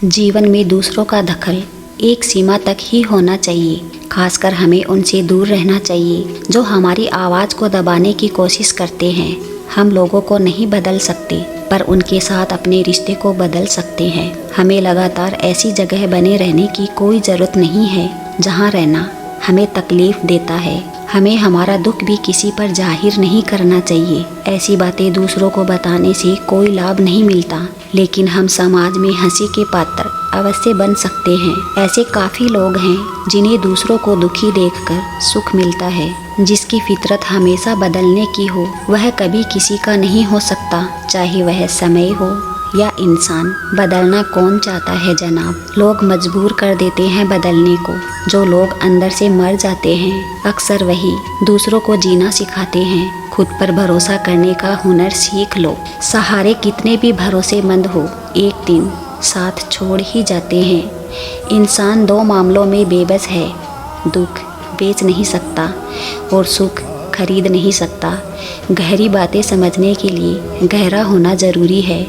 जीवन में दूसरों का दखल एक सीमा तक ही होना चाहिए। खासकर हमें उनसे दूर रहना चाहिए जो हमारी आवाज़ को दबाने की कोशिश करते हैं। हम लोगों को नहीं बदल सकते, पर उनके साथ अपने रिश्ते को बदल सकते हैं। हमें लगातार ऐसी जगह बने रहने की कोई ज़रूरत नहीं है जहाँ रहना हमें तकलीफ़ देता है। हमें हमारा दुख भी किसी पर जाहिर नहीं करना चाहिए। ऐसी बातें दूसरों को बताने से कोई लाभ नहीं मिलता, लेकिन हम समाज में हंसी के पात्र अवश्य बन सकते हैं। ऐसे काफ़ी लोग हैं जिन्हें दूसरों को दुखी देखकर सुख मिलता है। जिसकी फितरत हमेशा बदलने की हो वह कभी किसी का नहीं हो सकता, चाहे वह समय हो या इंसान। बदलना कौन चाहता है जनाब, लोग मजबूर कर देते हैं बदलने को। जो लोग अंदर से मर जाते हैं अक्सर वही दूसरों को जीना सिखाते हैं। खुद पर भरोसा करने का हुनर सीख लो। सहारे कितने भी भरोसेमंद हो, एक दिन साथ छोड़ ही जाते हैं। इंसान दो मामलों में बेबस है, दुख बेच नहीं सकता और सुख खरीद नहीं सकता। गहरी बातें समझने के लिए गहरा होना ज़रूरी है।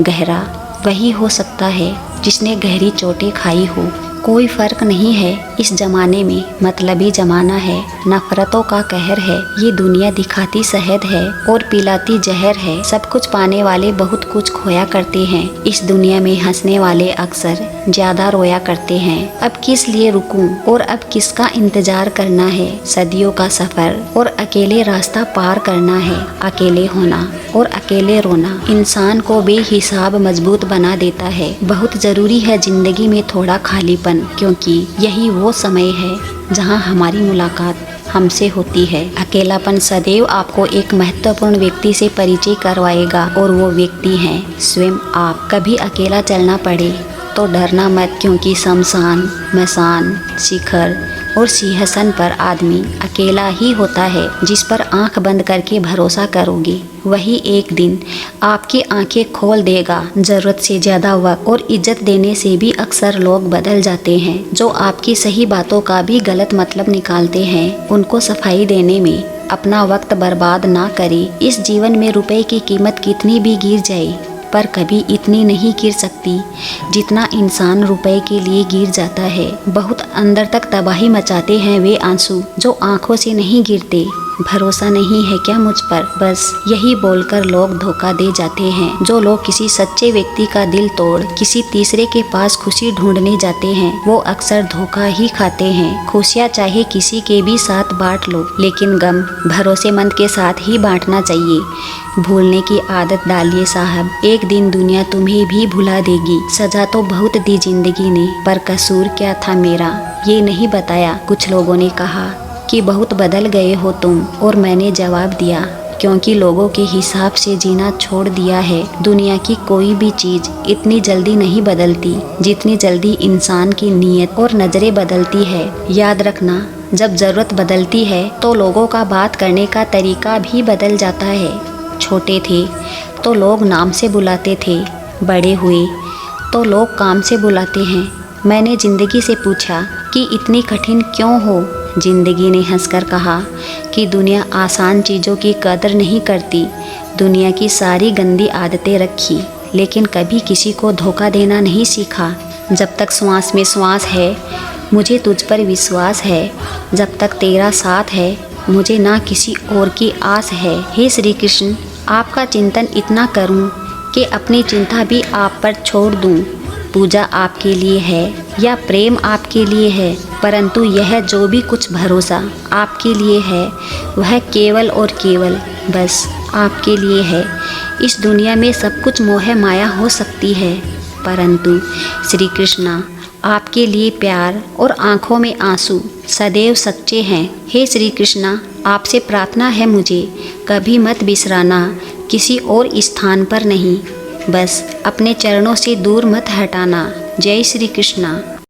गहरा वही हो सकता है जिसने गहरी चोटें खाई हो। कोई फ़र्क नहीं है इस ज़माने में, मतलबी ज़माना है। नफ़रतों का कहर है, ये दुनिया दिखाती शहद है और पिलाती जहर है। सब कुछ पाने वाले बहुत कुछ खोया करते हैं। इस दुनिया में हंसने वाले अक्सर ज़्यादा रोया करते हैं। अब किस लिए रुकूं और अब किसका इंतज़ार करना है। सदियों का सफ़र और अकेले रास्ता पार करना है। अकेले होना और अकेले रोना इंसान को बेहिसाब मजबूत बना देता है। बहुत ज़रूरी है ज़िंदगी में थोड़ा खालीपन, क्योंकि यही वो समय है जहां हमारी मुलाकात हमसे होती है। अकेलापन सदैव आपको एक महत्वपूर्ण व्यक्ति से परिचय करवाएगा और वो व्यक्ति है स्वयं आप। कभी अकेला चलना पड़े तो डरना मत, क्योंकि शमशान, मसान, शिखर और सिंहासन पर आदमी अकेला ही होता है। जिस पर आंख बंद करके भरोसा करोगे वही एक दिन आपकी आंखें खोल देगा। ज़रूरत से ज़्यादा वक्त और इज्जत देने से भी अक्सर लोग बदल जाते हैं। जो आपकी सही बातों का भी गलत मतलब निकालते हैं, उनको सफाई देने में अपना वक्त बर्बाद ना करें। इस जीवन में रुपए की कीमत कितनी भी गिर जाए, पर कभी इतनी नहीं गिर सकती जितना इंसान रुपए के लिए गिर जाता है। बहुत अंदर तक तबाही मचाते हैं वे आंसू जो आंखों से नहीं गिरते। भरोसा नहीं है क्या मुझ पर, बस यही बोलकर लोग धोखा दे जाते हैं। जो लोग किसी सच्चे व्यक्ति का दिल तोड़ किसी तीसरे के पास खुशी ढूंढने जाते हैं, वो अक्सर धोखा ही खाते हैं। खुशियाँ चाहे किसी के भी साथ बांट लो, लेकिन गम भरोसेमंद के साथ ही बांटना चाहिए। भूलने की आदत डालिए साहब, एक दिन दुनिया तुम्हें भी भुला देगी। सजा तो बहुत दी जिंदगी ने, पर कसूर क्या था मेरा ये नहीं बताया। कुछ लोगों ने कहा कि बहुत बदल गए हो तुम, और मैंने जवाब दिया क्योंकि लोगों के हिसाब से जीना छोड़ दिया है। दुनिया की कोई भी चीज़ इतनी जल्दी नहीं बदलती जितनी जल्दी इंसान की नीयत और नज़रें बदलती है। याद रखना, जब ज़रूरत बदलती है तो लोगों का बात करने का तरीका भी बदल जाता है। छोटे थे तो लोग नाम से बुलाते थे, बड़े हुए तो लोग काम से बुलाते हैं। मैंने ज़िंदगी से पूछा कि इतनी कठिन क्यों हो। ज़िंदगी ने हंसकर कहा कि दुनिया आसान चीज़ों की कदर नहीं करती। दुनिया की सारी गंदी आदतें रखी, लेकिन कभी किसी को धोखा देना नहीं सीखा। जब तक श्वास में श्वास है मुझे तुझ पर विश्वास है। जब तक तेरा साथ है मुझे ना किसी और की आस है। हे श्री कृष्ण, आपका चिंतन इतना करूं कि अपनी चिंता भी आप पर छोड़ दूं। पूजा आपके लिए है या प्रेम आपके लिए है, परंतु यह जो भी कुछ भरोसा आपके लिए है वह केवल और केवल बस आपके लिए है। इस दुनिया में सब कुछ मोह माया हो सकती है, परंतु श्री कृष्णा आपके लिए प्यार और आँखों में आंसू सदैव सच्चे हैं। हे श्री कृष्णा, आपसे प्रार्थना है मुझे कभी मत बिसराना, किसी और स्थान पर नहीं, बस अपने चरणों से दूर मत हटाना। जय श्री कृष्णा।